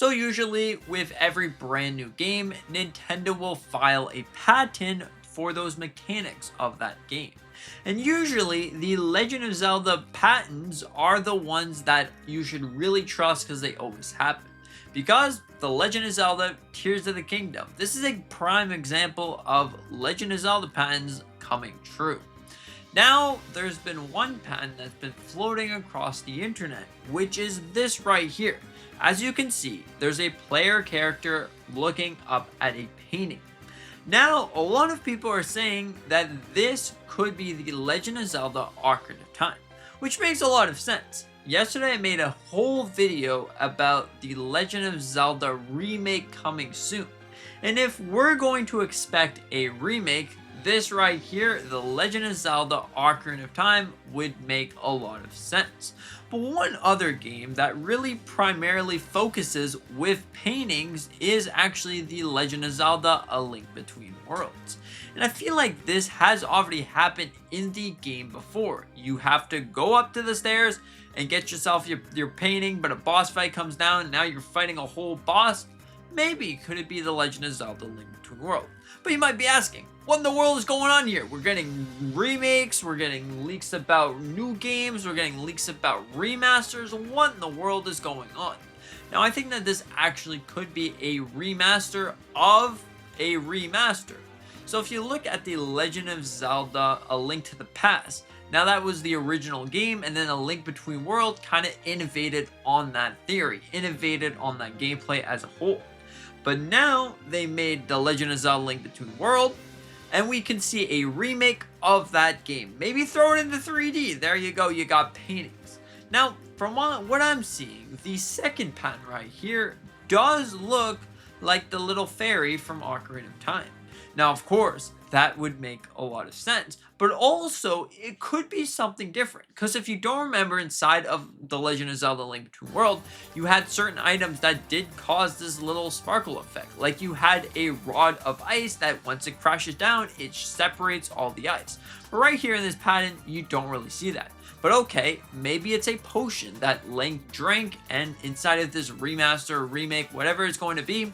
So usually with every brand new game, Nintendo will file a patent for those mechanics of that game. And usually the Legend of Zelda patents are the ones that you should really trust because they always happen. Because The Legend of Zelda Tears of the Kingdom, this is a prime example of Legend of Zelda patents coming true. Now, there's been one patent that's been floating across the internet, which is this right here. As you can see, there's a player character looking up at a painting. Now, a lot of people are saying that this could be the Legend of Zelda Ocarina of Time, which makes a lot of sense. Yesterday I made a whole video about the Legend of Zelda remake coming soon. And if we're going to expect a remake, this right here, the Legend of Zelda Ocarina of Time, would make a lot of sense. But one other game that really primarily focuses with paintings is actually the Legend of Zelda A Link Between Worlds. And I feel like this has already happened in the game before. You have to go up to the stairs and get yourself your painting, but a boss fight comes down and now you're fighting a whole boss. Maybe could it be the Legend of Zelda Link Between Worlds? But you might be asking, what in the world is going on here? We're getting remakes, we're getting leaks about new games, we're getting leaks about remasters. What in the world is going on? Now I think that this actually could be a remaster of a remaster. So if you look at the Legend of Zelda A Link to the Past, now that was the original game, and then A Link Between Worlds kind of innovated on that theory, innovated on that gameplay as a whole. But now they made the Legend of Zelda Link Between Worlds, and we can see a remake of that game. Maybe throw it into 3D. There you go, you got paintings. Now, from what I'm seeing, the second pattern right here does look like the little fairy from Ocarina of Time. Now, of course, that would make a lot of sense, but also it could be something different. Because if you don't remember, inside of The Legend of Zelda Link Between Worlds, you had certain items that did cause this little sparkle effect. Like you had a rod of ice that once it crashes down, it separates all the ice. But right here in this pattern, you don't really see that. But okay, maybe it's a potion that Link drank, and inside of this remaster, remake, whatever it's going to be,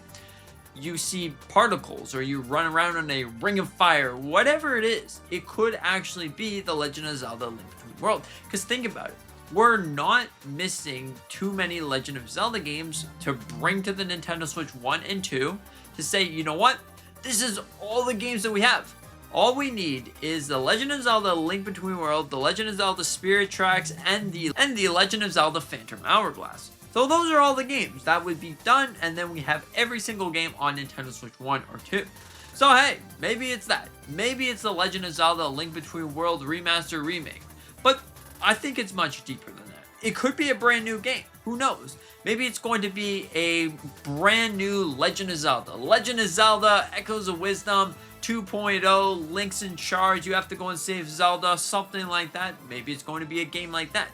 you see particles, or you run around on a ring of fire, whatever it is. It could actually be the Legend of Zelda Link Between Worlds. Because think about it, we're not missing too many Legend of Zelda games to bring to the Nintendo Switch 1 and 2 to say, you know what, this is all the games that we have. All we need is the Legend of Zelda Link Between Worlds, the Legend of Zelda Spirit Tracks, and the Legend of Zelda Phantom Hourglass. So those are all the games that would be done, and then we have every single game on Nintendo Switch 1 or 2. So hey, maybe it's that. Maybe it's the Legend of Zelda Link Between Worlds Remaster Remake. But I think it's much deeper than that. It could be a brand new game. Who knows? Maybe it's going to be a brand new Legend of Zelda. Legend of Zelda Echoes of Wisdom 2.0, Link's in charge, you have to go and save Zelda, something like that. Maybe it's going to be a game like that.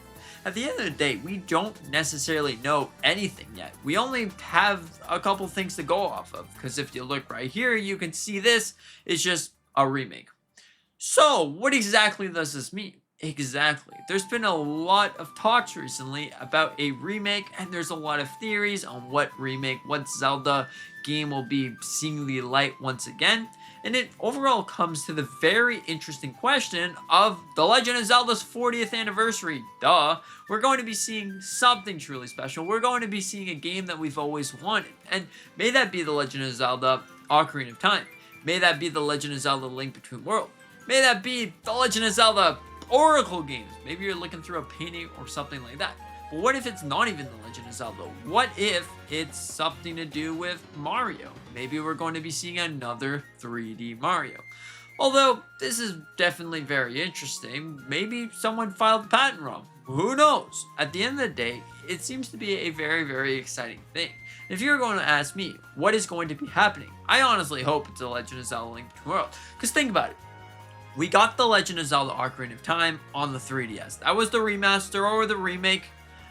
At the end of the day, we don't necessarily know anything yet. We only have a couple things to go off of, because if you look right here, you can see this is just a remake. So, what exactly does this mean? Exactly. There's been a lot of talks recently about a remake, and there's a lot of theories on what remake, what Zelda game will be seeing the light once again. And it overall comes to the very interesting question of The Legend of Zelda's 40th anniversary. Duh. We're going to be seeing something truly special. We're going to be seeing a game that we've always wanted. And may that be The Legend of Zelda Ocarina of Time. May that be The Legend of Zelda Link Between Worlds. May that be The Legend of Zelda Oracle games. Maybe you're looking through a painting or something like that. But what if it's not even The Legend of Zelda? What if it's something to do with Mario? Maybe we're going to be seeing another 3D Mario. Although, this is definitely very interesting. Maybe someone filed the patent wrong. Who knows? At the end of the day, it seems to be a very, very exciting thing. If you're going to ask me, what is going to be happening? I honestly hope it's The Legend of Zelda Link Between Worlds. Because think about it. We got The Legend of Zelda Ocarina of Time on the 3DS. That was the remaster or the remake.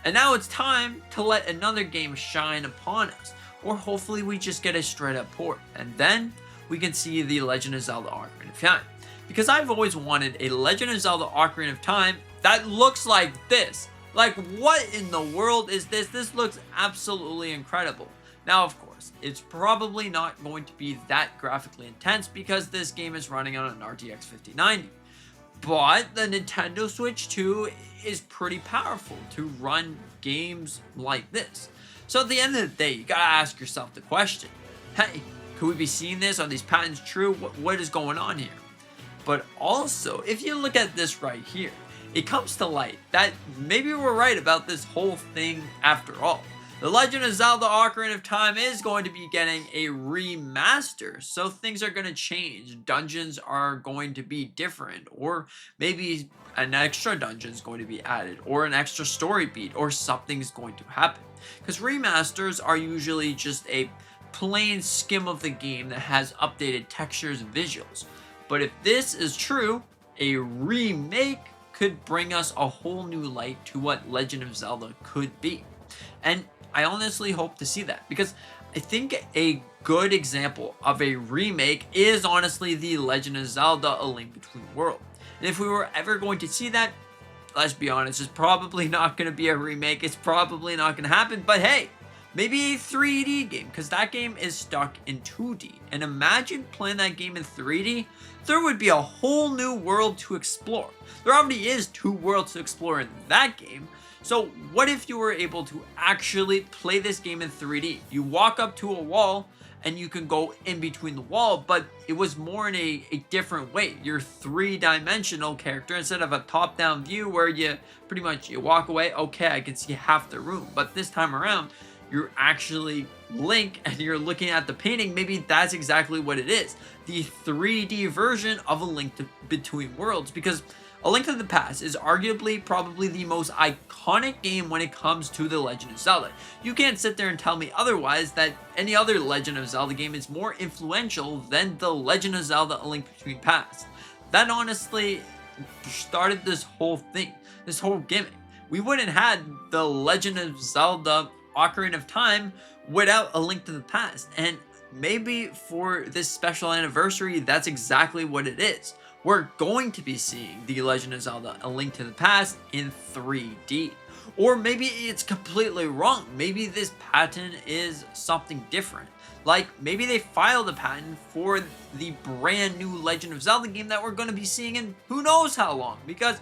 And now it's time to let another game shine upon us. Or hopefully we just get a straight up port. And then we can see the Legend of Zelda Ocarina of Time. Because I've always wanted a Legend of Zelda Ocarina of Time that looks like this. Like, what in the world is this? This looks absolutely incredible. Now, of course, it's probably not going to be that graphically intense because this game is running on an RTX 5090. But the Nintendo Switch 2 is pretty powerful to run games like this. So at the end of the day, you gotta ask yourself the question, hey, could we be seeing this? Are these patents true? What is going on here? But also, if you look at this right here, it comes to light that maybe we're right about this whole thing after all. The Legend of Zelda Ocarina of Time is going to be getting a remaster, so things are going to change. Dungeons are going to be different, or maybe an extra dungeon is going to be added, or an extra story beat, or something's going to happen. Because remasters are usually just a plain skim of the game that has updated textures and visuals. But if this is true, a remake could bring us a whole new light to what Legend of Zelda could be. And I honestly hope to see that, because I think a good example of a remake is honestly the Legend of Zelda A Link Between Worlds. And if we were ever going to see that, let's be honest, it's probably not going to be a remake. It's probably not going to happen. But hey, maybe a 3D game, because that game is stuck in 2D. And imagine playing that game in 3D. There would be a whole new world to explore. There already is 2 worlds to explore in that game. So what if you were able to actually play this game in 3D? You walk up to a wall and you can go in between the wall, but it was more in a different way. You're 3-dimensional character instead of a top-down view where you pretty much you walk away, okay, I can see half the room. But this time around, you're actually Link and you're looking at the painting. Maybe that's exactly what it is. The 3D version of A Link Between Worlds, because A Link to the Past is arguably probably the most iconic game when it comes to The Legend of Zelda. You can't sit there and tell me otherwise that any other Legend of Zelda game is more influential than The Legend of Zelda A Link Between Past. That honestly started this whole thing, this whole gimmick. We wouldn't have had The Legend of Zelda Ocarina of Time without A Link to the Past. And maybe for this special anniversary, that's exactly what it is. We're going to be seeing The Legend of Zelda A Link to the Past in 3D. Or maybe it's completely wrong. Maybe this patent is something different. Like, maybe they filed a patent for the brand new Legend of Zelda game that we're going to be seeing in who knows how long. Because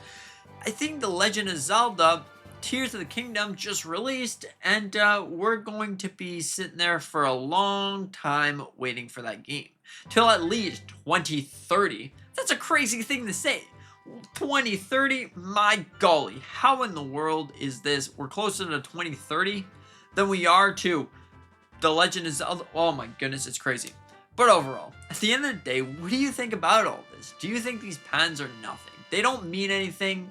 I think The Legend of Zelda Tears of the Kingdom just released, and we're going to be sitting there for a long time waiting for that game. Till at least 2030. That's a crazy thing to say. 2030? My golly, how in the world is this? We're closer to 2030 than we are to The Legend of Zelda. Oh my goodness, it's crazy. But overall, at the end of the day, what do you think about all this? Do you think these patents are nothing? They don't mean anything?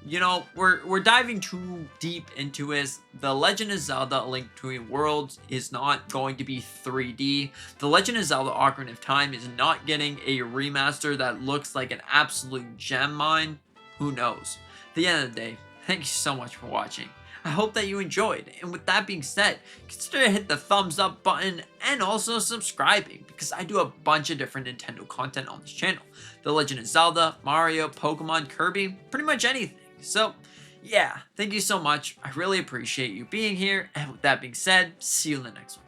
You know, we're diving too deep into it. The Legend of Zelda A Link Between Worlds is not going to be 3D. The Legend of Zelda Ocarina of Time is not getting a remaster that looks like an absolute gem mine. Who knows? At the end of the day, thank you so much for watching. I hope that you enjoyed. And with that being said, consider to hit the thumbs up button and also subscribing, because I do a bunch of different Nintendo content on this channel. The Legend of Zelda, Mario, Pokemon, Kirby, pretty much anything. So, yeah, thank you so much. I really appreciate you being here. And with that being said, see you in the next one.